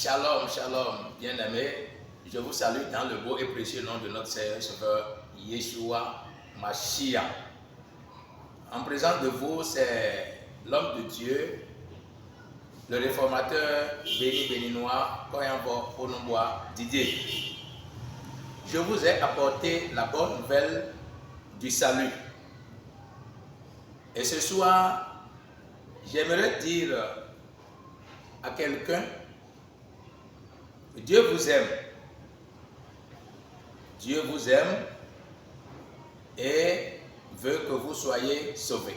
Shalom, shalom, bien-aimés. Je vous salue dans le beau et précieux nom de notre Seigneur Sauveur, Yeshua Mashiach. En présence de vous, c'est l'homme de Dieu, le réformateur béninois, Koyambo Onomboa Didier. Je vous ai apporté la bonne nouvelle du salut. Et ce soir, j'aimerais dire à quelqu'un, Dieu vous aime. Dieu vous aime et veut que vous soyez sauvés.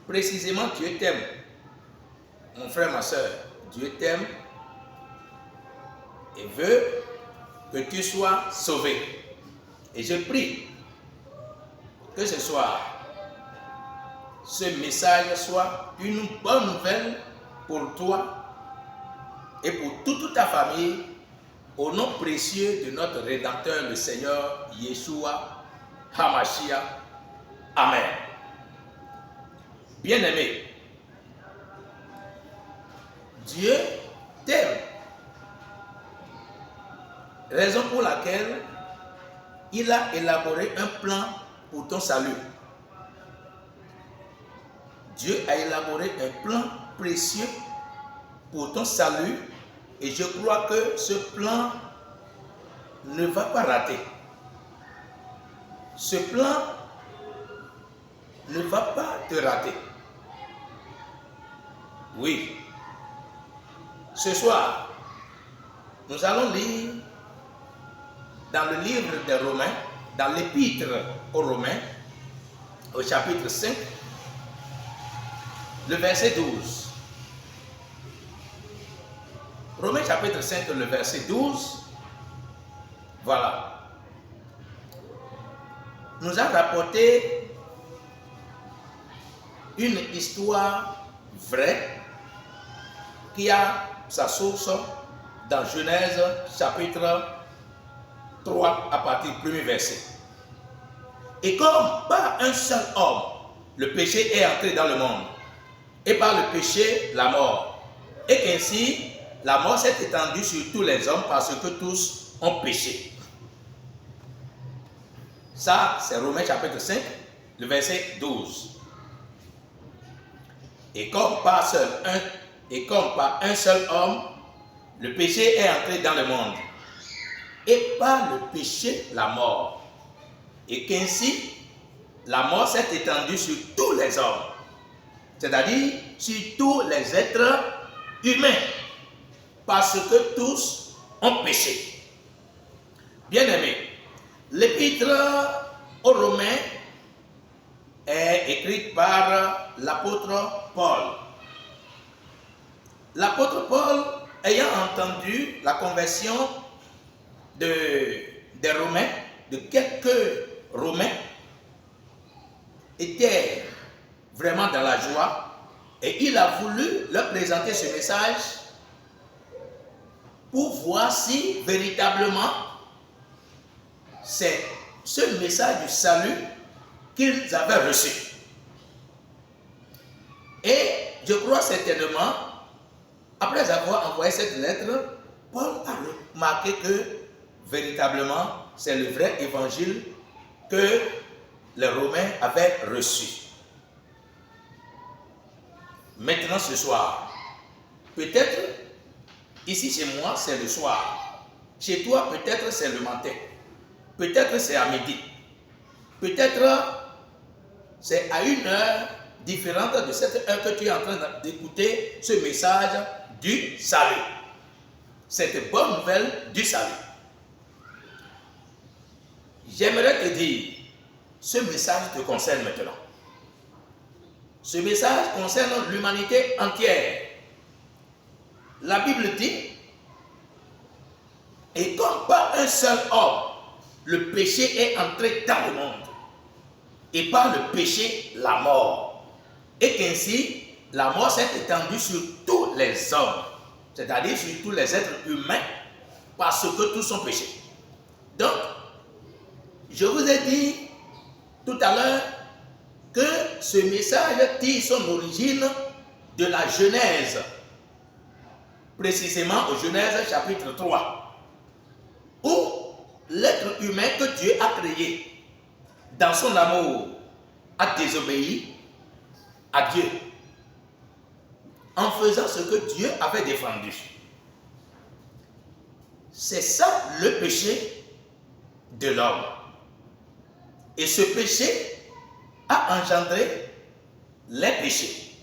Précisément, Dieu t'aime. Mon frère, ma soeur, Dieu t'aime et veut que tu sois sauvé. Et je prie que ce soir, ce message soit une bonne nouvelle pour toi et pour toute ta famille, au nom précieux de notre Rédempteur, le Seigneur Yeshua HaMashiach. Amen. Bien-aimé, Dieu t'aime. Raison pour laquelle il a élaboré un plan pour ton salut. Dieu a élaboré un plan précieux pour ton salut et je crois que ce plan ne va pas rater. Ce plan ne va pas te rater. Oui. Ce soir, nous allons lire dans le livre des Romains, dans l'épître aux Romains, au chapitre 5, le verset 12. Romains chapitre 5, le verset 12. Voilà. Nous a rapporté une histoire vraie qui a sa source dans Genèse chapitre 3 à partir du premier verset. Et comme par un seul homme, le péché est entré dans le monde, et par le péché, la mort, et qu'ainsi, la mort s'est étendue sur tous les hommes parce que tous ont péché. Ça, c'est Romains chapitre 5, le verset 12. Et comme par un seul homme, le péché est entré dans le monde. Et par le péché, la mort. Et qu'ainsi, la mort s'est étendue sur tous les hommes. C'est-à-dire sur tous les êtres humains. Parce que tous ont péché. Bien-aimés, l'épître aux Romains est écrite par l'apôtre Paul. L'apôtre Paul, ayant entendu la conversion des Romains, de quelques Romains, était vraiment dans la joie et il a voulu leur présenter ce message pour voir si véritablement c'est ce message du salut qu'ils avaient reçu. Et je crois certainement, après avoir envoyé cette lettre, Paul a remarqué que véritablement c'est le vrai évangile que les Romains avaient reçu. Maintenant ce soir, peut-être ici chez moi, c'est le soir. Chez toi, peut-être c'est le matin. Peut-être c'est à midi. Peut-être c'est à une heure différente de cette heure que tu es en train d'écouter ce message du salut. Cette bonne nouvelle du salut. J'aimerais te dire, ce message te concerne maintenant. Ce message concerne l'humanité entière. La Bible dit, et comme par un seul homme, le péché est entré dans le monde, et par le péché, la mort, et qu'ainsi, la mort s'est étendue sur tous les hommes, c'est-à-dire sur tous les êtres humains, parce que tous ont péché. Donc, je vous ai dit tout à l'heure que ce message tire son origine de la Genèse. précisément au Genèse chapitre 3, où l'être humain que Dieu a créé dans son amour a désobéi à Dieu en faisant ce que Dieu avait défendu. C'est ça le péché de l'homme. Et ce péché a engendré les péchés.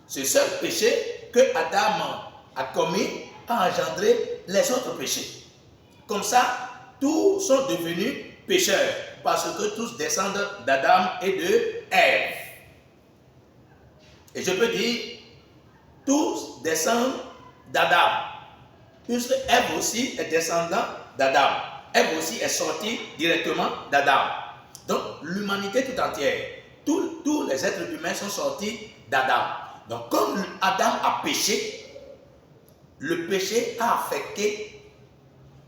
Ce seul péché que Adam a commis a engendré les autres péchés. Comme ça, tous sont devenus pécheurs parce que tous descendent d'Adam et de Ève. Et je peux dire, tous descendent d'Adam, puisque Ève aussi est descendant d'Adam. Ève aussi est sortie directement d'Adam. Donc l'humanité tout entière, tous les êtres humains sont sortis d'Adam. Donc comme Adam a péché, le péché a affecté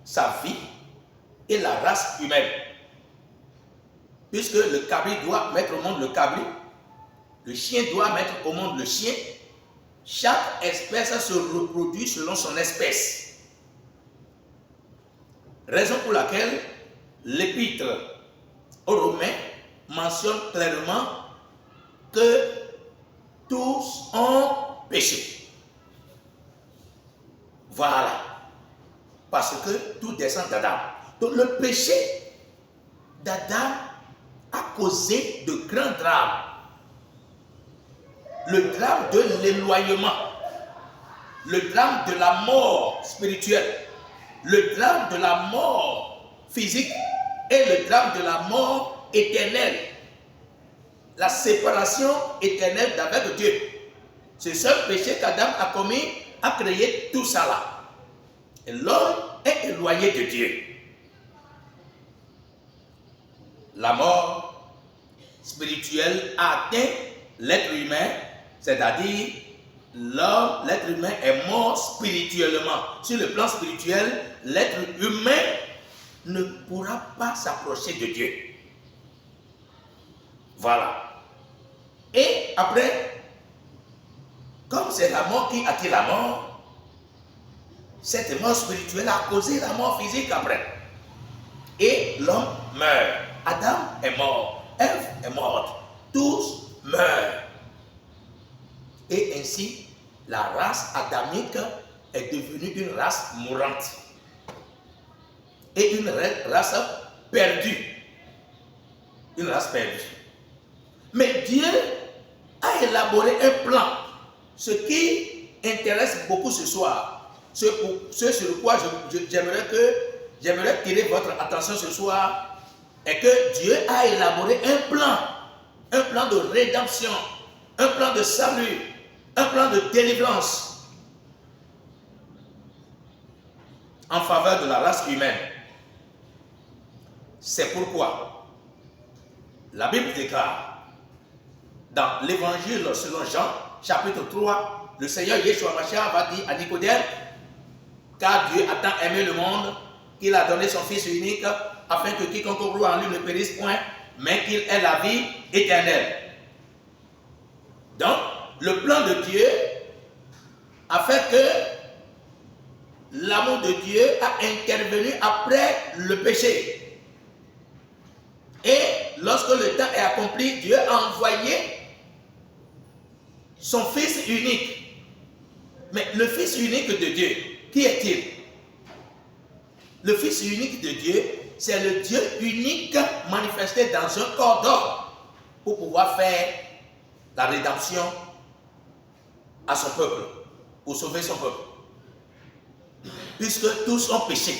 sa vie et la race humaine. Puisque le cabri doit mettre au monde le cabri, le chien doit mettre au monde le chien, chaque espèce se reproduit selon son espèce. Raison pour laquelle l'épître aux Romains mentionne clairement que tous ont péché. Voilà. Parce que tout descend d'Adam. Donc le péché d'Adam a causé de grands drames. Le drame de l'éloignement, le drame de la mort spirituelle, le drame de la mort physique et le drame de la mort éternelle. La séparation éternelle d'avec Dieu. Ce seul péché qu'Adam a commis a créé tout ça là. Et l'homme est éloigné de Dieu. La mort spirituelle a atteint l'être humain, c'est-à-dire l'être humain est mort spirituellement. Sur le plan spirituel, l'être humain ne pourra pas s'approcher de Dieu. Voilà. Et après, comme c'est la mort qui attire la mort, cette mort spirituelle a causé la mort physique après. Et l'homme meurt. Adam est mort. Ève est morte. Tous meurent. Et ainsi, la race adamique est devenue une race mourante. Et une race perdue. Une race perdue. Mais Dieu a élaboré un plan. Ce qui intéresse beaucoup ce soir, ce sur quoi j'aimerais tirer votre attention ce soir, est que Dieu a élaboré un plan de rédemption, un plan de salut, un plan de délivrance en faveur de la race humaine. C'est pourquoi la Bible déclare dans l'évangile selon Jean, chapitre 3, le Seigneur Yeshua Mashiach va dire à Nicodème, car Dieu a tant aimé le monde qu'il a donné son Fils unique, afin que quiconque croit en lui ne périsse point, mais qu'il ait la vie éternelle. Donc, le plan de Dieu a fait que l'amour de Dieu a intervenu après le péché. Et lorsque le temps est accompli, Dieu a envoyé son Fils unique. Mais le Fils unique de Dieu, qui est-il? Le Fils unique de Dieu, c'est le Dieu unique manifesté dans un corps d'homme pour pouvoir faire la rédemption à son peuple, pour sauver son peuple. Puisque tous ont péché.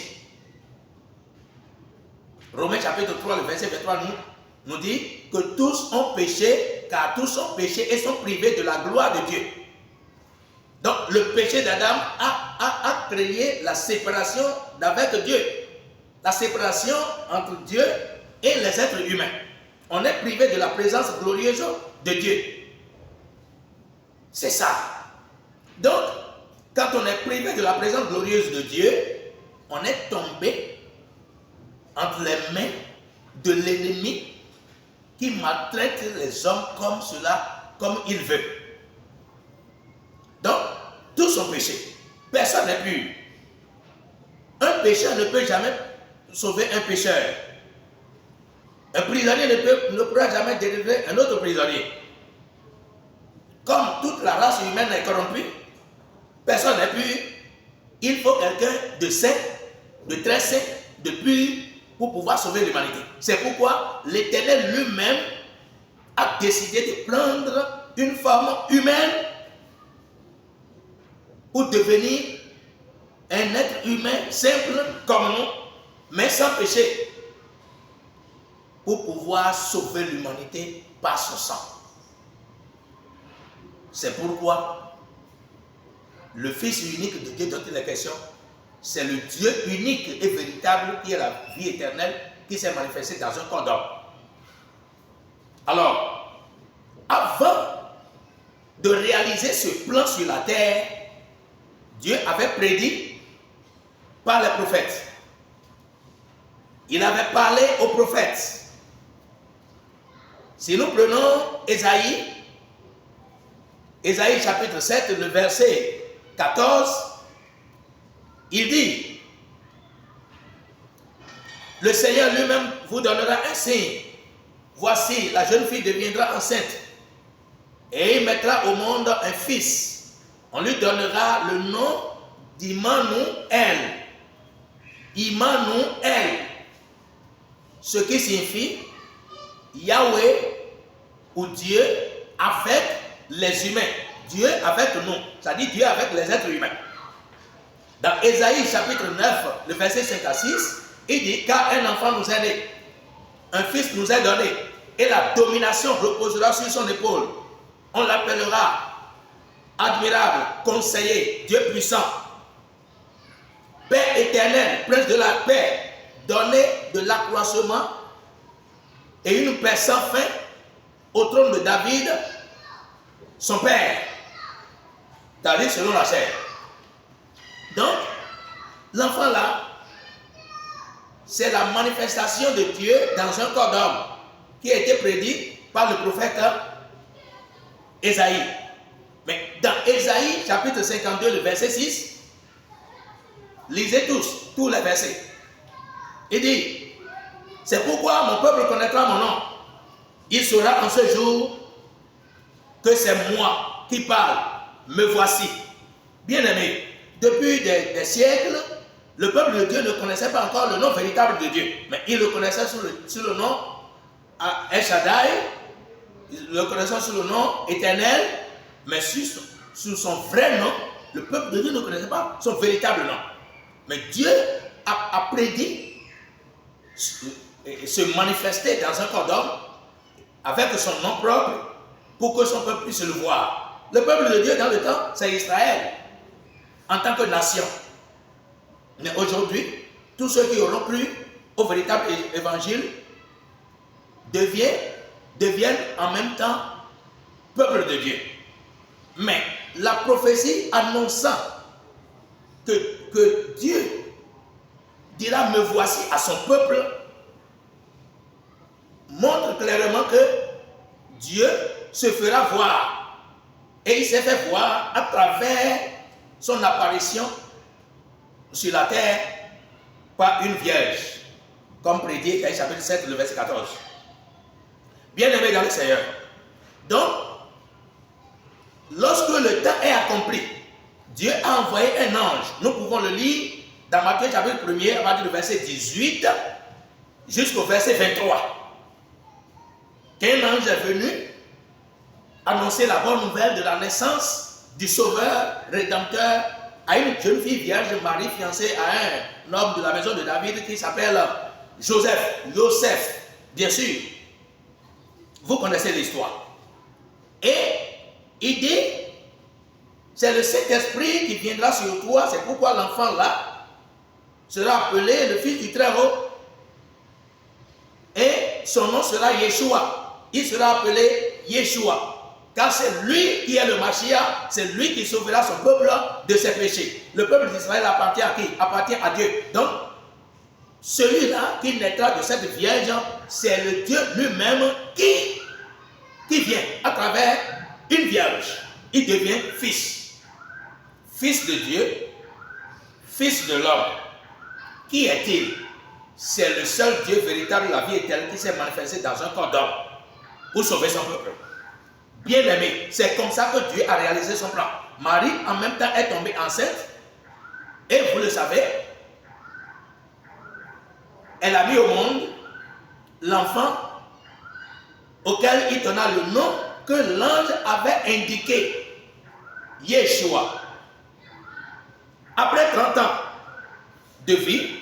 Romains chapitre 3, le verset 23 nous dit que tous ont péché, car tous ont péché et sont privés de la gloire de Dieu. Donc le péché d'Adam a créé la séparation d'avec Dieu. La séparation entre Dieu et les êtres humains. On est privé de la présence glorieuse de Dieu. C'est ça. Donc, quand on est privé de la présence glorieuse de Dieu, on est tombé entre les mains de l'ennemi qui maltraite les hommes comme cela, comme il veut. Donc, tous ont péché. Personne n'est pur. Un pécheur ne peut jamais sauver un pécheur. Un prisonnier ne pourra jamais délivrer un autre prisonnier. Comme toute la race humaine est corrompue, personne n'est pur. Il faut quelqu'un de saint, de très saint, de pur pour pouvoir sauver l'humanité. C'est pourquoi l'Éternel lui-même a décidé de prendre une forme humaine pour devenir un être humain simple comme nous, mais sans péché, pour pouvoir sauver l'humanité par son sang. C'est pourquoi le Fils unique de Dieu dont il est question, c'est le Dieu unique et véritable qui est la vie éternelle, qui s'est manifesté dans un corps d'homme. Alors, avant de réaliser ce plan sur la terre, Dieu avait prédit par les prophètes. Il avait parlé aux prophètes. Si nous prenons Ésaïe chapitre 7, le verset 14, il dit: le Seigneur lui-même vous donnera un signe. Voici, la jeune fille deviendra enceinte et il mettra au monde un fils. On lui donnera le nom d'Immanuel. Immanuel, ce qui signifie Yahweh ou Dieu avec les humains. Dieu avec nous, c'est-à-dire Dieu avec les êtres humains. Dans Ésaïe chapitre 9, le verset 5 à 6, il dit: car un enfant nous est né, un fils nous est donné, et la domination reposera sur son épaule. On l'appellera admirable, conseiller, Dieu puissant, Père éternel, prince de la paix, donné de l'accroissement et une paix sans fin au trône de David, son père. David selon la chair. Donc, l'enfant là, c'est la manifestation de Dieu dans un corps d'homme qui a été prédit par le prophète Ésaïe. Mais dans Ésaïe chapitre 52, le verset 6, lisez tous les versets. Il dit: c'est pourquoi mon peuple connaîtra mon nom. Il saura en ce jour que c'est moi qui parle. Me voici. Bien-aimé, depuis des siècles, le peuple de Dieu ne connaissait pas encore le nom véritable de Dieu. Mais il le connaissait sous le nom El Shaddai, il le connaissait sous le nom Éternel, mais sous son vrai nom, le peuple de Dieu ne connaissait pas son véritable nom. Mais Dieu a prédit se manifester dans un corps d'homme avec son nom propre pour que son peuple puisse le voir. Le peuple de Dieu dans le temps, c'est Israël en tant que nation. Mais aujourd'hui, tous ceux qui auront cru au véritable évangile deviennent en même temps peuple de Dieu. Mais la prophétie annonçant que Dieu dira me voici à son peuple montre clairement que Dieu se fera voir. Et il s'est fait voir à travers son apparition sur la terre par une vierge, comme prédit Ésaïe chapitre 7, le verset 14. Bien-aimés dans le Seigneur, donc, lorsque le temps est accompli, Dieu a envoyé un ange. Nous pouvons le lire dans Matthieu chapitre 1er, à partir du verset 18 jusqu'au verset 23. Qu'un ange est venu annoncer la bonne nouvelle de la naissance du Sauveur Rédempteur à une jeune fille vierge, Marie, fiancée à un homme de la maison de David qui s'appelle Joseph, bien sûr. Vous connaissez l'histoire. Et il dit, c'est le Saint-Esprit qui viendra sur toi, c'est pourquoi l'enfant là sera appelé le Fils du Très-Haut. Et son nom sera Yeshua. Il sera appelé Yeshua. Car c'est lui qui est le Mashiach, c'est lui qui sauvera son peuple de ses péchés. Le peuple d'Israël appartient à qui? Appartient à Dieu. Donc, celui-là qui naîtra de cette vierge, c'est le Dieu lui-même qui vient à travers une vierge. Il devient fils. Fils de Dieu, Fils de l'homme. Qui est-il? C'est le seul Dieu véritable de la vie éternelle qui s'est manifesté dans un corps d'homme pour sauver son peuple. Bien-aimé, c'est comme ça que Dieu a réalisé son plan. Marie, en même temps, est tombée enceinte. Et vous le savez, elle a mis au monde l'enfant auquel il donna le nom que l'ange avait indiqué. Yeshua. Après 30 ans de vie,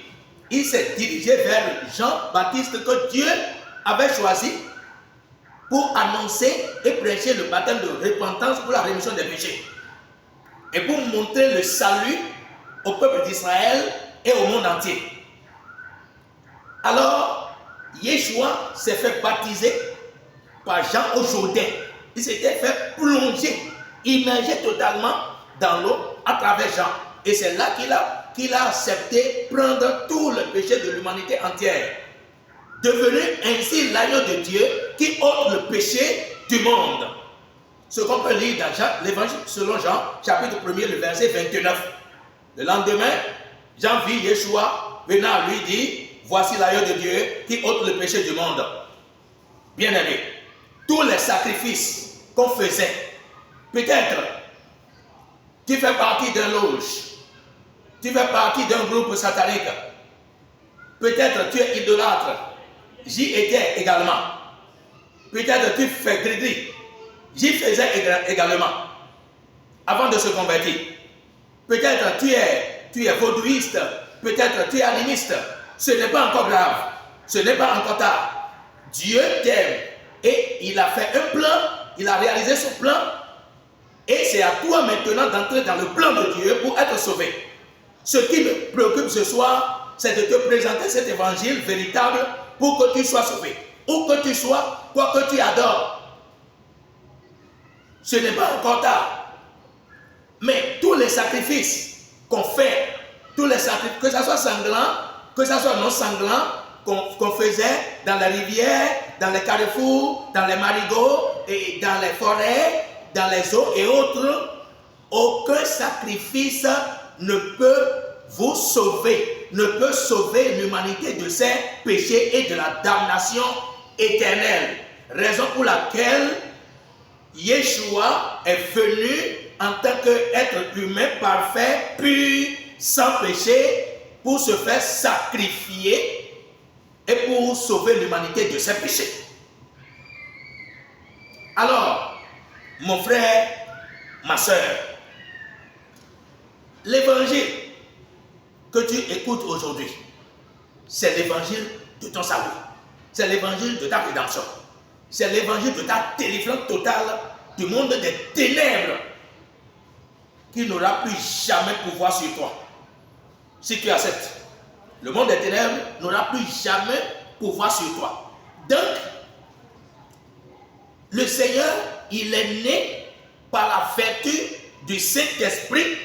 il s'est dirigé vers Jean-Baptiste que Dieu avait choisi pour annoncer et prêcher le baptême de repentance pour la rémission des péchés et pour montrer le salut au peuple d'Israël et au monde entier. Alors, Yeshua s'est fait baptiser par Jean au Jourdain. Il s'était fait plonger, immerger totalement dans l'eau à travers Jean. Et c'est là qu'il a accepté prendre tout le péché de l'humanité entière. Devenu ainsi l'agneau de Dieu qui ôte le péché du monde. Ce qu'on peut lire dans l'évangile selon Jean, chapitre 1er, le verset 29. Le lendemain, Jean vit Yeshua venant à lui dire, voici l'agneau de Dieu qui ôte le péché du monde. Bien-aimé, tous les sacrifices qu'on faisait, peut-être tu fais partie d'un loge, tu fais partie d'un groupe satanique, peut-être tu es idolâtre, j'y étais également, peut-être tu fais gris-gris, j'y faisais également, avant de se convertir, peut-être tu es vaudouiste, peut-être tu es animiste, ce n'est pas encore grave, ce n'est pas encore tard, Dieu t'aime et il a fait un plan, il a réalisé son plan. Et c'est à toi maintenant d'entrer dans le plan de Dieu pour être sauvé. Ce qui me préoccupe ce soir, c'est de te présenter cet évangile véritable pour que tu sois sauvé. Où que tu sois, quoi que tu adores. Ce n'est pas encore tard. Mais tous les sacrifices qu'on fait, tous les sacrifices, que ce soit sanglant, que ce soit non sanglant, qu'on faisait dans les rivières, dans les carrefours, dans les marigots et dans les forêts, dans les eaux et autres, aucun sacrifice ne peut vous sauver, ne peut sauver l'humanité de ses péchés et de la damnation éternelle. Raison pour laquelle Yeshua est venu en tant qu'être humain parfait, pur, sans péché, pour se faire sacrifier et pour sauver l'humanité de ses péchés. Alors, mon frère, ma soeur, l'évangile que tu écoutes aujourd'hui, c'est l'évangile de ton salut. C'est l'évangile de ta rédemption. C'est l'évangile de ta délivrance totale du monde des ténèbres qui n'aura plus jamais pouvoir sur toi. Si tu acceptes, le monde des ténèbres n'aura plus jamais pouvoir sur toi. Donc, le Seigneur, il est né par la vertu du Saint-Esprit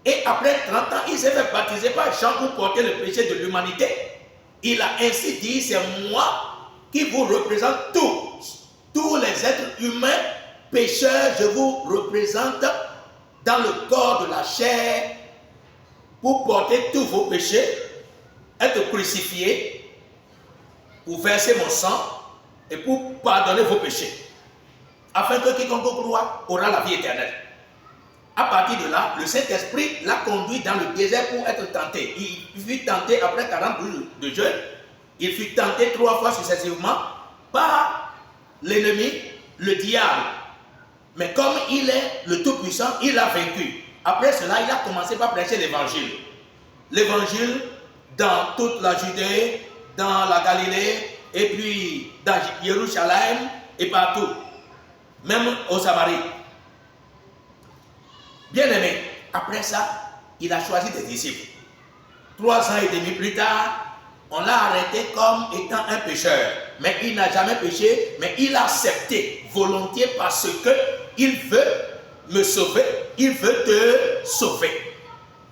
et après 30 ans, il s'est fait baptiser par Jean pour porter le péché de l'humanité. Il a ainsi dit, c'est moi qui vous représente tous les êtres humains pécheurs, je vous représente dans le corps de la chair pour porter tous vos péchés, être crucifié, pour verser mon sang et pour pardonner vos péchés, afin que quiconque croit aura la vie éternelle. À partir de là, le Saint-Esprit l'a conduit dans le désert pour être tenté. Il fut tenté après 40 jours de jeûne. Il fut tenté 3 fois successivement par l'ennemi, le diable. Mais comme il est le Tout-Puissant, il a vaincu. Après cela, il a commencé par prêcher l'évangile. L'évangile dans toute la Judée, dans la Galilée, et puis dans Jérusalem et partout, même au Samarie. Bien aimé, après ça, il a choisi des disciples. 3 ans et demi plus tard, on l'a arrêté comme étant un pécheur. Mais il n'a jamais péché, mais il a accepté volontiers parce qu'il veut me sauver, il veut te sauver.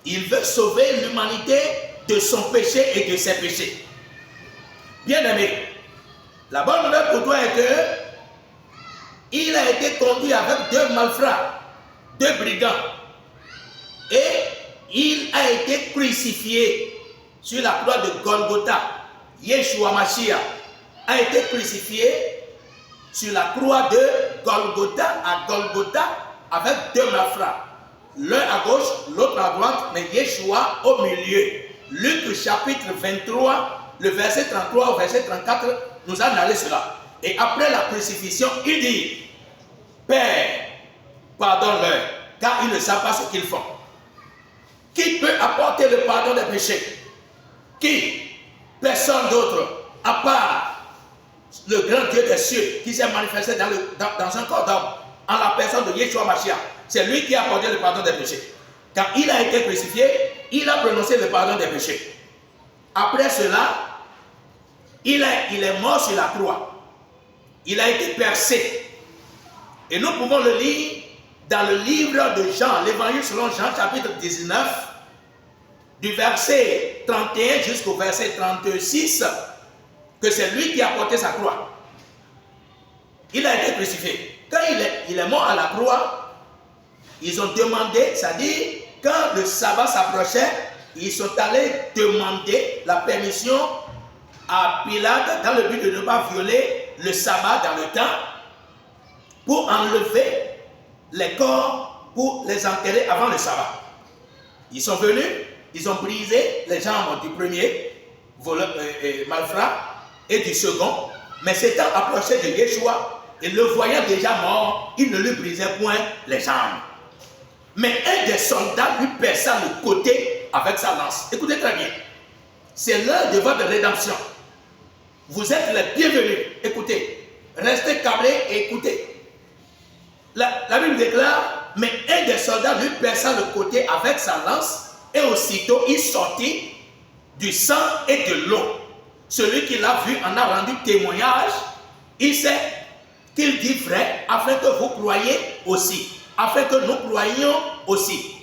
Il veut sauver l'humanité de son péché et de ses péchés. Bien aimé, la bonne nouvelle pour toi est que il a été conduit avec 2 malfrats, 2 brigands. Et il a été crucifié sur la croix de Golgotha. Yeshua Mashiach a été crucifié sur la croix de Golgotha, à Golgotha, avec deux malfrats. L'un à gauche, l'autre à droite, mais Yeshua au milieu. Luc chapitre 23, le verset 33 au verset 34, nous a narré cela. Et après la crucifixion, il dit, Père, pardonne-leur, car ils ne savent pas ce qu'ils font. Qui peut apporter le pardon des péchés? Qui? Personne d'autre, à part le grand Dieu des cieux qui s'est manifesté dans un corps d'homme, en la personne de Yeshua Mashiach. C'est lui qui a apporté le pardon des péchés. Quand il a été crucifié, il a prononcé le pardon des péchés. Après cela, il est mort sur la croix. Il a été percé. Et nous pouvons le lire dans le livre de Jean, l'évangile selon Jean, chapitre 19, du verset 31 jusqu'au verset 36, que c'est lui qui a porté sa croix. Il a été crucifié. Quand il est mort à la croix, ils ont demandé, c'est-à-dire, quand le sabbat s'approchait, ils sont allés demander la permission à Pilate dans le but de ne pas violer le sabbat dans le temps, pour enlever les corps, pour les enterrer avant le sabbat. Ils sont venus, ils ont brisé les jambes du premier malfrat et du second, mais s'étant approché de Yeshua et le voyant déjà mort, il ne lui brisait point les jambes. Mais un des soldats lui perça le côté avec sa lance. Écoutez très bien, c'est l'heure de votre rédemption. Vous êtes les bienvenus. Écoutez, restez câblés et écoutez. La Bible déclare, mais un des soldats lui perça le côté avec sa lance, et aussitôt il sortit du sang et de l'eau. Celui qui l'a vu en a rendu témoignage. Il sait qu'il dit vrai, afin que vous croyiez aussi, afin que nous croyions aussi.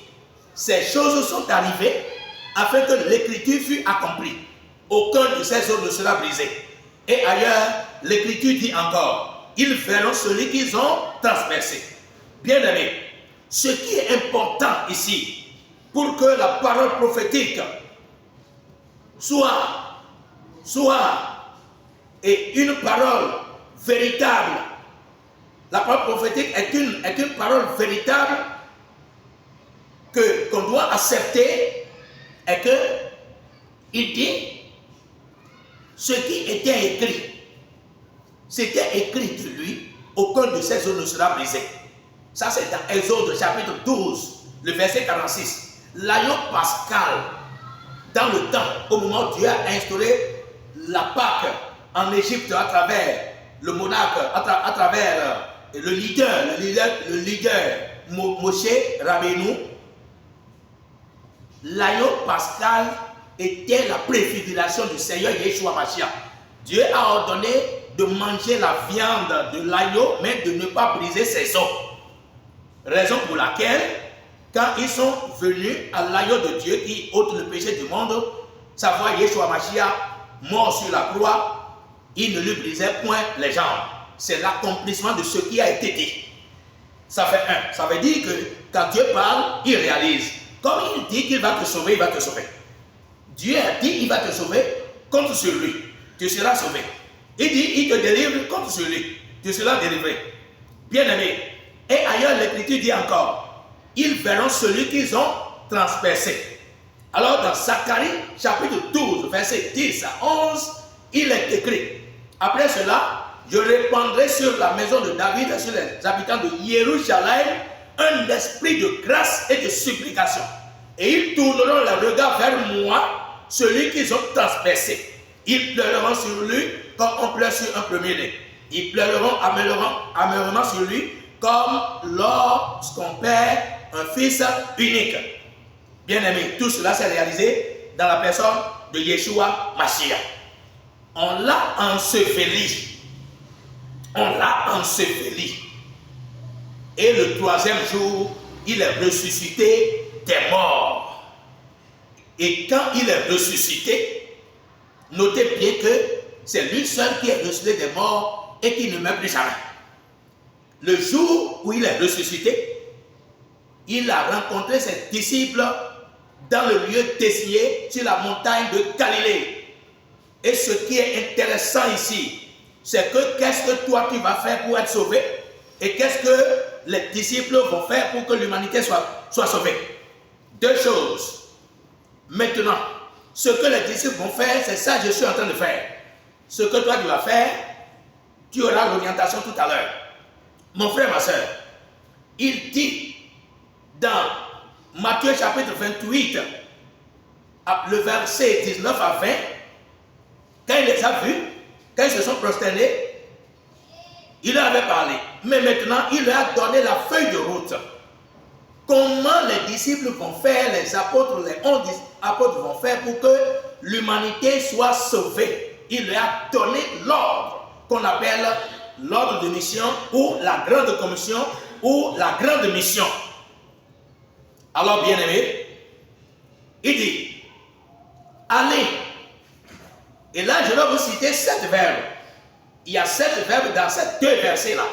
Ces choses sont arrivées, afin que l'écriture fût accomplie. Aucun de ces os ne sera brisé. Et ailleurs, l'écriture dit encore, ils verront celui qu'ils ont transpercé. Bien-aimés, ce qui est important ici, pour que la parole prophétique soit une parole véritable. La parole prophétique est une parole véritable qu'on doit accepter, et que il dit ce qui était écrit. C'était écrit de lui, aucun de ces os ne sera brisé. Ça, c'est dans Exode chapitre 12, le verset 46. L'agneau pascal, dans le temps, au moment où Dieu a instauré la Pâque en Égypte à travers le monarque, à travers le leader Moshe Rabbeinu, l'agneau pascal était la préfiguration du Seigneur Yeshua Mashiach. Dieu a ordonné de manger la viande de l'agneau, mais de ne pas briser ses os. Raison pour laquelle, quand ils sont venus à l'agneau de Dieu qui ôte le péché du monde, savoir Yeshua Mashiach, mort sur la croix, il ne lui brisait point les jambes. C'est l'accomplissement de ce qui a été dit. Ça fait un. Ça veut dire que quand Dieu parle, il réalise. Comme il dit qu'il va te sauver, il va te sauver. Dieu a dit qu'il va te sauver, compte sur lui. Tu seras sauvé. Il dit, il te délivre, compte sur lui. Tu seras délivré. Bien-aimé. Et ailleurs, l'Écriture dit encore, ils verront celui qu'ils ont transpercé. Alors, dans Zacharie, chapitre 12, verset 10 à 11, il est écrit, après cela, je répandrai sur la maison de David et sur les habitants de Jérusalem un esprit de grâce et de supplication. Et ils tourneront le regard vers moi, celui qu'ils ont transpercé. Ils pleureront sur lui comme on pleure sur un premier-né. Ils pleureront amèrement sur lui comme lorsqu'on perd un fils unique. Bien-aimé, tout cela s'est réalisé dans la personne de Yeshua Mashiach. On l'a enseveli. On l'a enseveli. Et le troisième jour, il est ressuscité des morts. Et quand il est ressuscité, notez bien que c'est lui seul qui est ressuscité des morts et qui ne meurt plus jamais. Le jour où il est ressuscité, il a rencontré ses disciples dans le lieu désigné sur la montagne de Galilée. Et ce qui est intéressant ici, c'est que qu'est-ce que toi tu vas faire pour être sauvé et qu'est-ce que les disciples vont faire pour que l'humanité soit sauvée. Deux choses. Maintenant, ce que les disciples vont faire, c'est ça que je suis en train de faire. Ce que toi tu vas faire, tu auras l'orientation tout à l'heure. Mon frère, ma soeur, il dit dans Matthieu chapitre 28, le verset 19 à 20, quand il les a vus, quand ils se sont prosternés, il leur avait parlé. Mais maintenant, il leur a donné la feuille de route. Comment les disciples vont faire, les 11 apôtres vont faire pour que l'humanité soit sauvée. Il leur a donné l'ordre qu'on appelle l'ordre de mission ou la grande commission ou la grande mission. Alors, bien aimé, il dit, allez. Et là, je vais vous citer 7 verbes. Il y a 7 verbes dans ces 2 versets-là.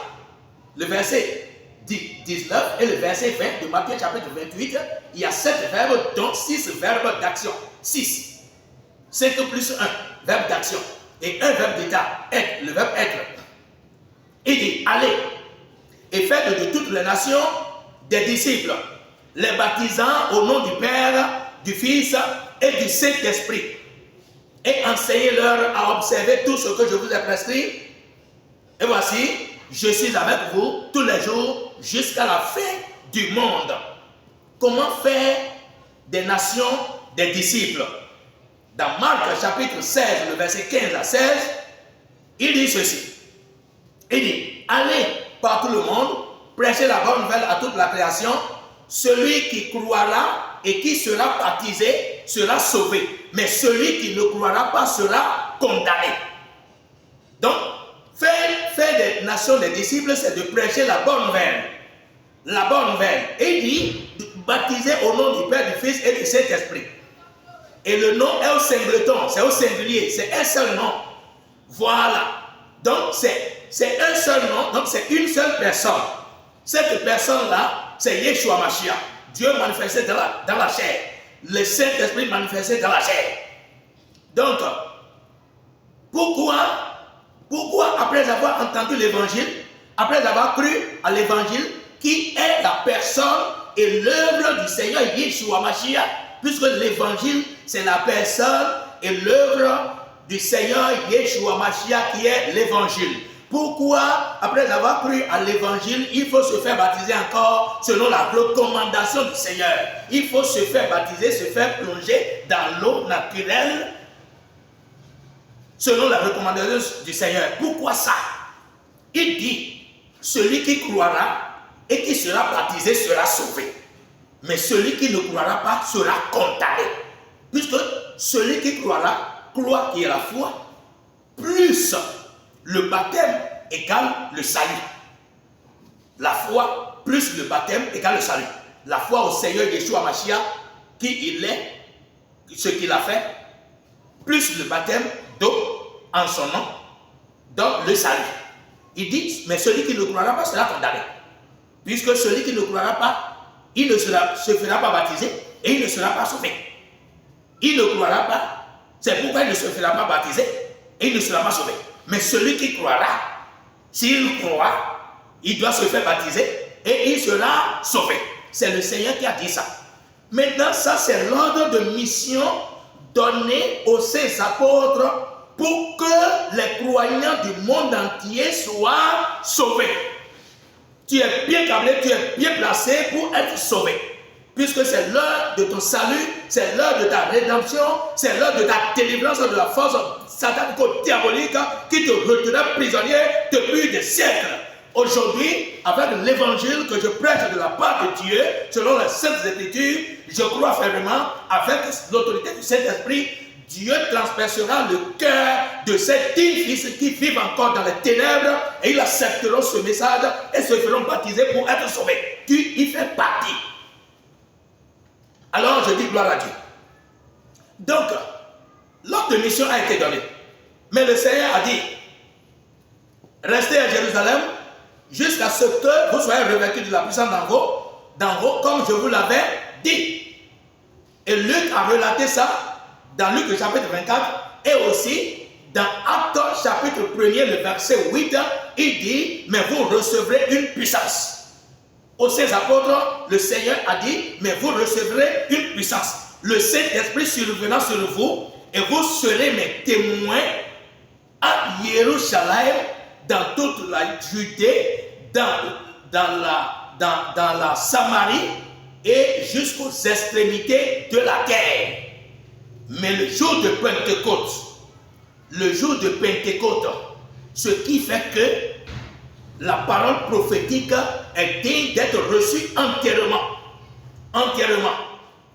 Le verset 19 et le verset 20 de Matthieu chapitre 28, il y a 7 verbes, dont 6 verbes d'action. 6. 5 plus 1, verbe d'action. Et un verbe d'état, être, le verbe être. Il dit, allez et faites de toutes les nations des disciples, les baptisant au nom du Père, du Fils et du Saint-Esprit. Et enseignez-leur à observer tout ce que je vous ai prescrit. Et voici, je suis avec vous tous les jours jusqu'à la fin du monde. Comment faire des nations des disciples? Dans Marc chapitre 16, le verset 15 à 16, il dit ceci. Il dit, allez par tout le monde, prêchez la bonne nouvelle à toute la création. Celui qui croira et qui sera baptisé sera sauvé. Mais celui qui ne croira pas sera condamné. Donc, faire des nations des disciples, c'est de prêcher la bonne nouvelle. La bonne nouvelle. Et il dit, baptiser au nom du Père, du Fils et du Saint-Esprit. Et le nom est au singleton, c'est au singulier, c'est un seul nom. Voilà. Donc, c'est un seul nom, donc c'est une seule personne. Cette personne-là, c'est Yeshua Mashiach. Dieu manifesté dans la chair. Le Saint-Esprit manifesté dans la chair. Donc, pourquoi après avoir entendu l'évangile, après avoir cru à l'évangile, qui est la personne et l'œuvre du Seigneur Yeshua Mashiach, puisque l'évangile, c'est la personne et l'œuvre du Seigneur Yeshua Mashiach qui est l'évangile. Pourquoi, après avoir cru à l'évangile, il faut se faire baptiser encore selon la recommandation du Seigneur? Il faut se faire baptiser, se faire plonger dans l'eau naturelle selon la recommandation du Seigneur. Pourquoi ça? Il dit, celui qui croira et qui sera baptisé sera sauvé. Mais celui qui ne croira pas sera condamné. Puisque celui qui croira, croit qu'il y a la foi, plus le baptême égale le salut. La foi plus le baptême égale le salut. La foi au Seigneur Yeshua Mashiach, qui il est, ce qu'il a fait, plus le baptême d'eau en son nom, donc le salut. Il dit, mais celui qui ne croira pas sera condamné. Puisque celui qui ne croira pas, il ne se fera pas baptiser et il ne sera pas sauvé. Il ne croira pas, c'est pourquoi il ne se fera pas baptiser et il ne sera pas sauvé. Mais celui qui croira, s'il croit, il doit se faire baptiser et il sera sauvé. C'est le Seigneur qui a dit ça. Maintenant, ça c'est l'ordre de mission donné aux 16 apôtres pour que les croyants du monde entier soient sauvés. Tu es bien câblé, tu es bien placé pour être sauvé. Puisque c'est l'heure de ton salut, c'est l'heure de ta rédemption, c'est l'heure de ta délivrance de la force satanico-diabolique qui te retenait prisonnier depuis des siècles. Aujourd'hui, avec l'évangile que je prêche de la part de Dieu, selon les Saintes Écritures, je crois fermement, avec l'autorité du Saint-Esprit, Dieu transpercera le cœur de ces 10 fils qui vivent encore dans les ténèbres et ils accepteront ce message et se feront baptiser pour être sauvés. Tu y fais partie. Alors je dis gloire à Dieu. Donc, l'ordre de mission a été donné. Mais le Seigneur a dit, restez à Jérusalem jusqu'à ce que vous soyez revêtus de la puissance d'en haut, comme je vous l'avais dit. Et Luc a relaté ça dans Luc le chapitre 24 et aussi dans Actes chapitre 1er, le verset 8, il dit, mais vous recevrez une puissance. Aux saints apôtres, le Seigneur a dit, mais vous recevrez une puissance. Le Saint-Esprit survenant sur vous, et vous serez mes témoins à Jérusalem, dans toute la Judée, dans la Samarie et jusqu'aux extrémités de la terre. Mais le jour de Pentecôte, ce qui fait que la parole prophétique est digne d'être reçue entièrement.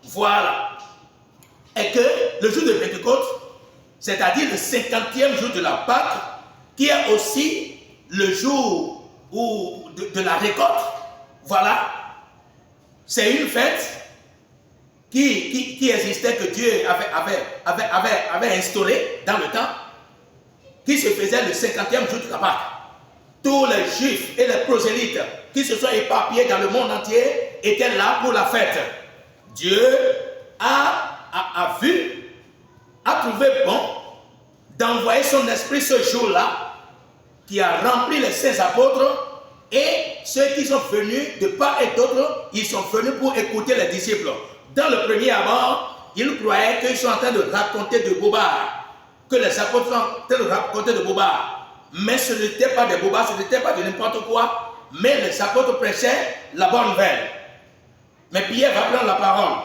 Voilà. Et que le jour de Pentecôte, c'est-à-dire le 50e jour de la Pâque, qui est aussi le jour de la récolte, voilà, c'est une fête qui existait, que Dieu avait instaurée dans le temps, qui se faisait le 50e jour de la Pâque. Tous les Juifs et les prosélytes qui se sont éparpillés dans le monde entier étaient là pour la fête. Dieu a trouvé bon d'envoyer son esprit ce jour-là, qui a rempli les saints apôtres, et ceux qui sont venus de part et d'autre, ils sont venus pour écouter les disciples. Dans le premier abord, ils croyaient qu'ils sont en train de raconter de bobards, que les apôtres sont en train de raconter de bobards. Mais ce n'était pas des bobards, ce n'était pas de n'importe quoi, mais les apôtres prêchaient la bonne nouvelle. Mais Pierre va prendre la parole.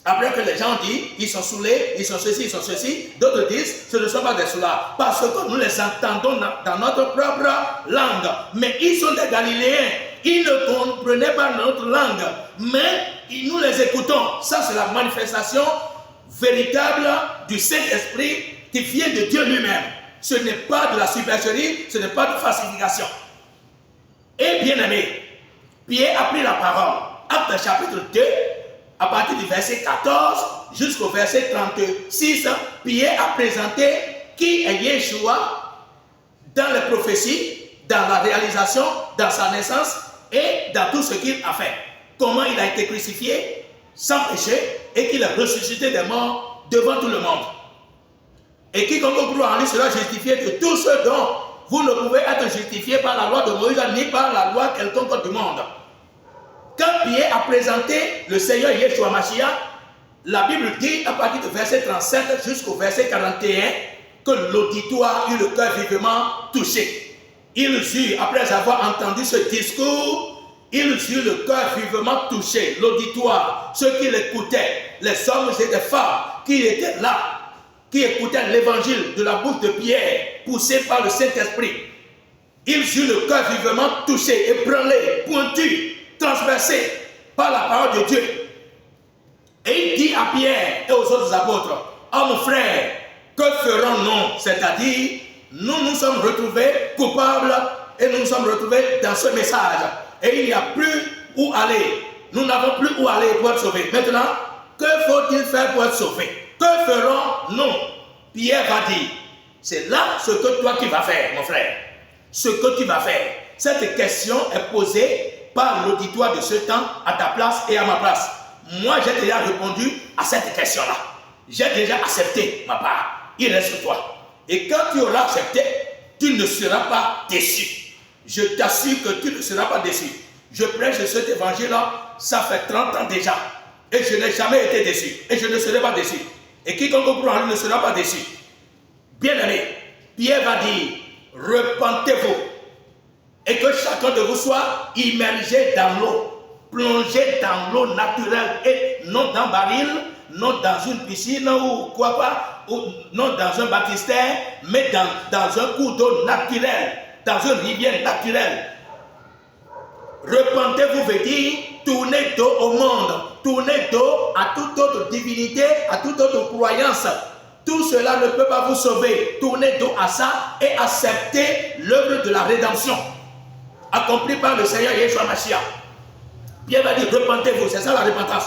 Après que les gens disent, ils sont saoulés, ils sont ceci, d'autres disent, ce ne sont pas des soulards, parce que nous les entendons dans notre propre langue. Mais ils sont des Galiléens, ils ne comprenaient pas notre langue, mais nous les écoutons. Ça, c'est la manifestation véritable du Saint-Esprit qui vient de Dieu lui-même. Ce n'est pas de la supercherie, ce n'est pas de falsification. Et bien aimé, Pierre a pris la parole. Acte chapitre 2, à partir du verset 14 jusqu'au verset 36, Pierre a présenté qui est Yeshua dans les prophéties, dans la réalisation, dans sa naissance et dans tout ce qu'il a fait. Comment il a été crucifié sans péché et qu'il a ressuscité des morts devant tout le monde. Et quiconque croit en lui sera justifié de tout ce dont vous ne pouvez être justifié par la loi de Moïse ni par la loi quelconque du monde. Quand Pierre a présenté le Seigneur Yeshua Mashiach, la Bible dit à partir du verset 37 jusqu'au verset 41 que l'auditoire eut le cœur vivement touché. Ils eurent, après avoir entendu ce discours, ils eurent le cœur vivement touché. L'auditoire, ceux qui l'écoutaient, les hommes et les femmes qui étaient là, qui écoutaient l'évangile de la bouche de Pierre, poussé par le Saint-Esprit. Ils eurent le cœur vivement touché, ébranlé, pointu, transversé par la parole de Dieu. Et il dit à Pierre et aux autres apôtres, « Oh mon frère, que ferons-nous » C'est-à-dire, nous sommes retrouvés coupables et nous nous sommes retrouvés dans ce message. Et il n'y a plus où aller. Nous n'avons plus où aller pour être sauvés. Maintenant, que faut-il faire pour être sauvés? Que ferons-nous? Pierre va dire, c'est là ce que toi tu vas faire, mon frère. Ce que tu vas faire. Cette question est posée par l'auditoire de ce temps à ta place et à ma place. Moi, j'ai déjà répondu à cette question-là. J'ai déjà accepté ma part. Il reste toi. Et quand tu auras accepté, tu ne seras pas déçu. Je t'assure que tu ne seras pas déçu. Je prêche cet évangile-là, ça fait 30 ans déjà. Et je n'ai jamais été déçu. Et je ne serai pas déçu. Et quiconque croit en lui ne sera pas déçu. Bien aimé, Pierre va dire, repentez-vous. Et que chacun de vous soit immergé dans l'eau, plongé dans l'eau naturelle et non dans un baril, non dans une piscine ou quoi pas, ou non dans un baptistère, mais dans un cours d'eau naturel, dans une rivière naturelle. Repentez-vous veut dire tournez dos au monde, tournez dos à toute autre divinité, à toute autre croyance. Tout cela ne peut pas vous sauver. Tournez dos à ça et acceptez l'œuvre de la rédemption accompli par le Seigneur Yeshua Mashiach. Pierre va dire, repentez-vous, c'est ça la repentance.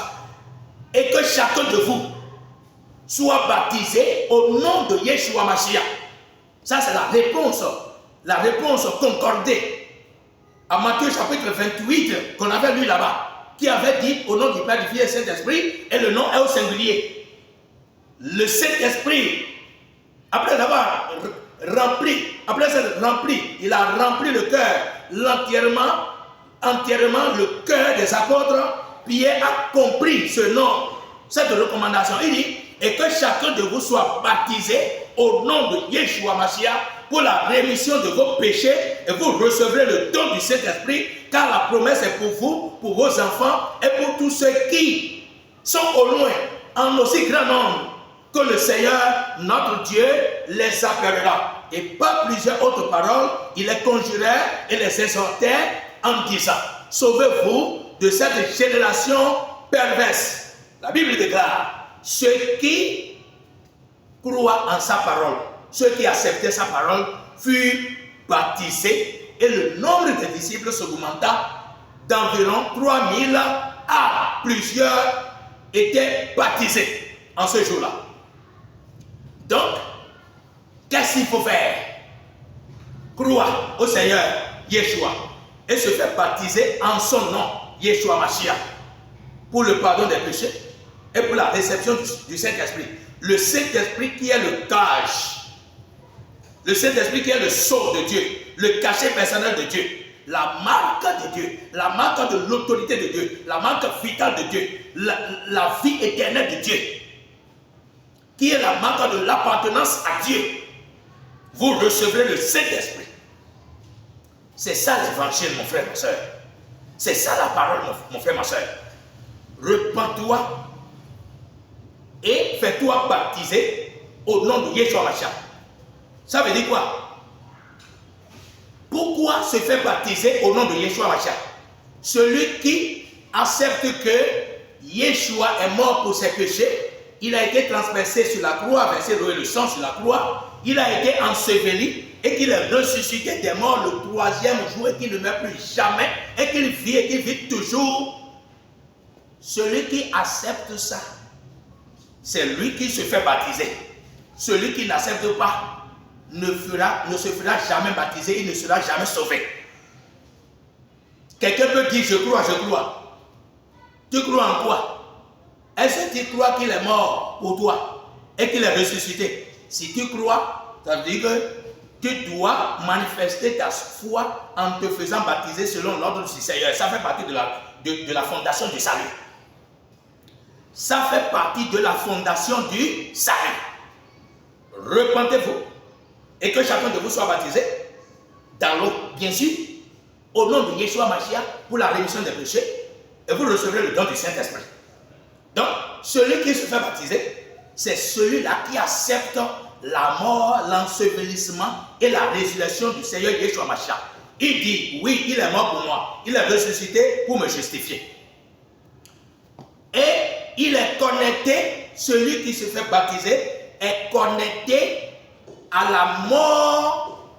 Et que chacun de vous soit baptisé au nom de Yeshua Mashiach. Ça c'est la réponse concordée à Matthieu chapitre 28 qu'on avait lu là-bas, qui avait dit au nom du Père, du Fils et du Saint-Esprit, et le nom est au singulier. Le Saint-Esprit, après avoir rempli, il a rempli le cœur, entièrement le cœur des apôtres. Pierre a compris ce nom, cette recommandation. Il dit, et que chacun de vous soit baptisé au nom de Yeshua Mashiach pour la rémission de vos péchés, et vous recevrez le don du Saint-Esprit, car la promesse est pour vous, pour vos enfants et pour tous ceux qui sont au loin, en aussi grand nombre que le Seigneur, notre Dieu, les appellera. Et par plusieurs autres paroles, il les conjurait et les exhortait en disant, sauvez-vous de cette génération perverse. La Bible déclare, ceux qui croient en sa parole, ceux qui acceptaient sa parole, furent baptisés et le nombre des disciples s'augmenta d'environ 3000 à plusieurs étaient baptisés en ce jour-là. Donc, qu'est-ce qu'il faut faire? Croire au Seigneur Yeshua et se faire baptiser en son nom, Yeshua Mashiach, pour le pardon des péchés et pour la réception du Saint-Esprit. Le Saint-Esprit qui est le cage, le Saint-Esprit qui est le sceau de Dieu, le cachet personnel de Dieu, la marque de Dieu, la marque de l'autorité de Dieu, la marque vitale de Dieu, la vie éternelle de Dieu, qui est la marque de l'appartenance à Dieu. Vous recevrez le Saint-Esprit. C'est ça l'évangile, mon frère, ma soeur. C'est ça la parole, mon frère, ma soeur. Repends-toi et fais-toi baptiser au nom de Yeshua Mashiach. Ça veut dire quoi? Pourquoi se faire baptiser au nom de Yeshua Mashiach? Celui qui accepte que Yeshua est mort pour ses péchés, il a été transpercé sur la croix, versé le sang sur la croix, il a été enseveli et qu'il est ressuscité des morts le 3e jour et qu'il ne meurt plus jamais et qu'il vit et qu'il vit toujours. Celui qui accepte ça, c'est lui qui se fait baptiser. Celui qui n'accepte pas ne se fera jamais baptiser, il ne sera jamais sauvé. Quelqu'un peut dire je crois, je crois. Tu crois en quoi? Est-ce que tu crois qu'il est mort pour toi et qu'il est ressuscité? Si tu crois, ça veut dire que tu dois manifester ta foi en te faisant baptiser selon l'ordre du Seigneur. Ça fait partie de la fondation du salut. Ça fait partie de la fondation du salut. Repentez-vous et que chacun de vous soit baptisé dans l'eau, bien sûr, au nom de Yeshua Mashiach pour la rémission des péchés, et vous recevrez le don du Saint-Esprit. Donc, celui qui se fait baptiser, c'est celui-là qui accepte la mort, l'ensevelissement et la résurrection du Seigneur Yeshua Mashiach. Il dit, oui, il est mort pour moi, il est ressuscité pour me justifier. Et il est connecté, celui qui se fait baptiser est connecté à la mort,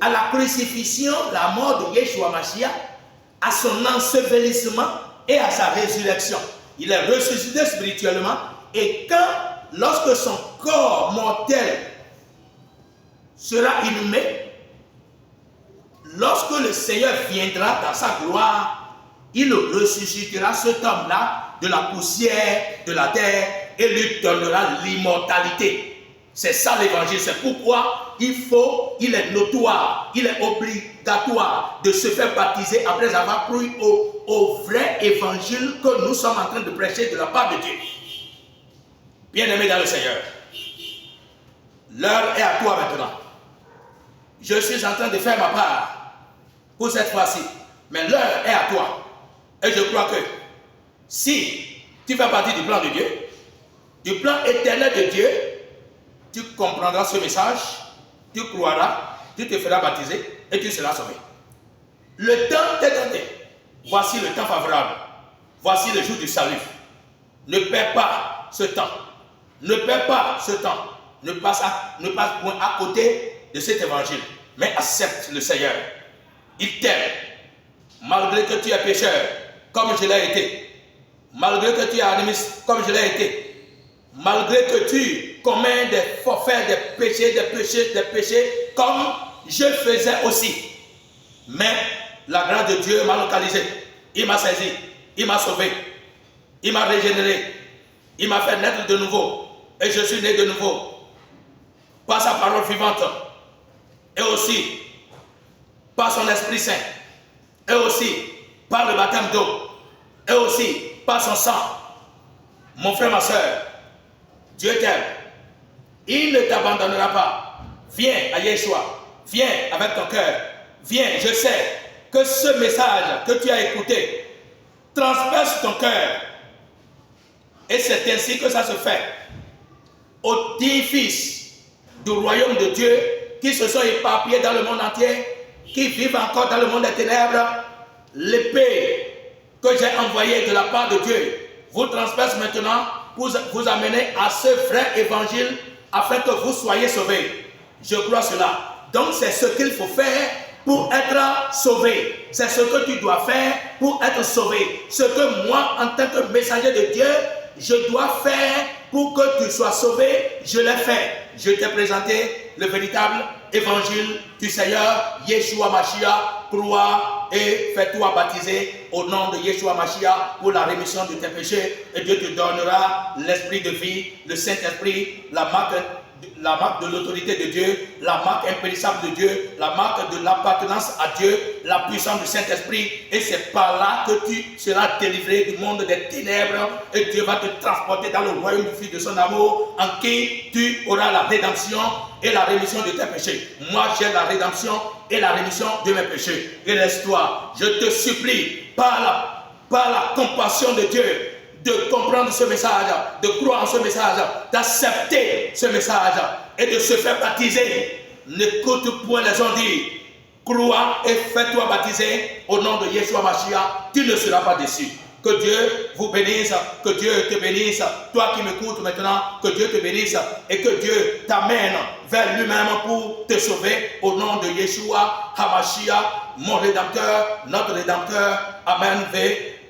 à la crucifixion, la mort de Yeshua Mashiach, à son ensevelissement et à sa résurrection. Il est ressuscité spirituellement et lorsque son corps mortel sera inhumé, lorsque le Seigneur viendra dans sa gloire, il ressuscitera cet homme-là de la poussière de la terre et lui donnera l'immortalité. C'est ça l'évangile, c'est pourquoi il est notoire, il est obligatoire de se faire baptiser après avoir cru au vrai évangile que nous sommes en train de prêcher de la part de Dieu. Bien-aimé dans le Seigneur, l'heure est à toi maintenant. Je suis en train de faire ma part pour cette fois-ci, mais l'heure est à toi. Et je crois que si tu fais partie du plan de Dieu, du plan éternel de Dieu, tu comprendras ce message, tu croiras, tu te feras baptiser et tu seras sauvé. Le temps t'est donné. Voici le temps favorable. Voici le jour du salut. Ne perds pas ce temps. Ne perds pas ce temps. Ne passe point à côté de cet évangile. Mais accepte le Seigneur. Il t'aime. Malgré que tu es pécheur, comme je l'ai été. Malgré que tu es animiste, comme je l'ai été. Malgré que tu commets des forfaits, des péchés, comme je faisais aussi. Mais la grâce de Dieu m'a localisé. Il m'a saisi. Il m'a sauvé. Il m'a régénéré. Il m'a fait naître de nouveau. Et je suis né de nouveau. Par sa parole vivante. Et aussi par son Esprit Saint. Et aussi par le baptême d'eau. Et aussi par son sang. Mon frère, ma soeur, Dieu t'aime. Il ne t'abandonnera pas. Viens à Yeshua. Viens avec ton cœur. Viens, je sais que ce message que tu as écouté transperce ton cœur. Et c'est ainsi que ça se fait. Aux 10 fils du royaume de Dieu qui se sont éparpillés dans le monde entier, qui vivent encore dans le monde des ténèbres, l'épée que j'ai envoyée de la part de Dieu vous transperce maintenant pour vous amener à ce vrai évangile afin que vous soyez sauvés. Je crois cela. Donc c'est ce qu'il faut faire pour être sauvé. C'est ce que tu dois faire pour être sauvé. Ce que moi, en tant que messager de Dieu, je dois faire pour que tu sois sauvé, je l'ai fait. Je t'ai présenté le véritable évangile du Seigneur, Yeshua Mashiach. Crois et fais-toi baptiser au nom de Yeshua Mashiach pour la rémission de tes péchés. Et Dieu te donnera l'esprit de vie, le Saint-Esprit, la marque de l'autorité de Dieu, la marque impérissable de Dieu, la marque de l'appartenance à Dieu, la puissance du Saint-Esprit. Et c'est par là que tu seras délivré du monde des ténèbres et Dieu va te transporter dans le royaume du Fils de son amour en qui tu auras la rédemption et la rémission de tes péchés. Moi, j'ai la rédemption et la rémission de mes péchés. Et laisse-toi, je te supplie, par la compassion de Dieu, de comprendre ce message, de croire en ce message, d'accepter ce message et de se faire baptiser. N'écoute point les gens dire, crois et fais-toi baptiser au nom de Yeshua Mashiach, tu ne seras pas déçu. Que Dieu vous bénisse, que Dieu te bénisse, toi qui m'écoutes maintenant, que Dieu te bénisse et que Dieu t'amène vers lui-même pour te sauver au nom de Yeshua HaMashiach, mon Rédempteur, notre Rédempteur. Amen,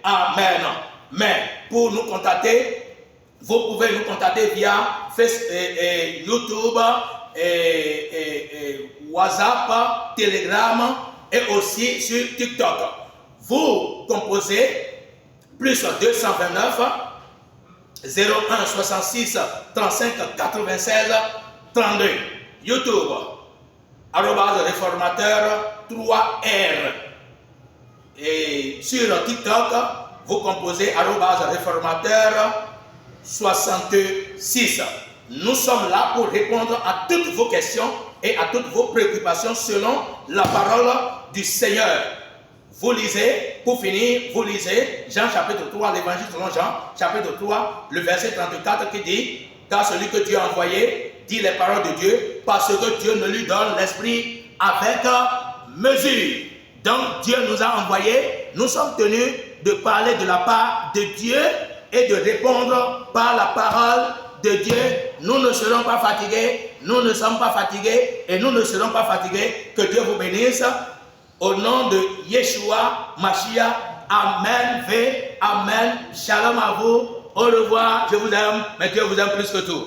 Amen. Mais pour nous contacter, vous pouvez nous contacter via Facebook, YouTube, WhatsApp, Telegram et aussi sur TikTok. Vous composez plus 229 01 66 35 96 32. YouTube, @réformateur 3R. Et sur TikTok, vous composez @réformateur 66. Nous sommes là pour répondre à toutes vos questions et à toutes vos préoccupations selon la parole du Seigneur. Vous lisez, pour finir, vous lisez Jean chapitre 3, l'évangile selon Jean, chapitre 3, le verset 34 qui dit, car celui que Dieu a envoyé dit les paroles de Dieu, parce que Dieu ne lui donne l'esprit avec mesure. Donc Dieu nous a envoyés, nous sommes tenus de parler de la part de Dieu et de répondre par la parole de Dieu. Nous ne serons pas fatigués, nous ne sommes pas fatigués et nous ne serons pas fatigués. Que Dieu vous bénisse. Au nom de Yeshua Mashiach, Amen, Amen. Shalom à vous. Au revoir, je vous aime, mais Dieu vous aime plus que tout.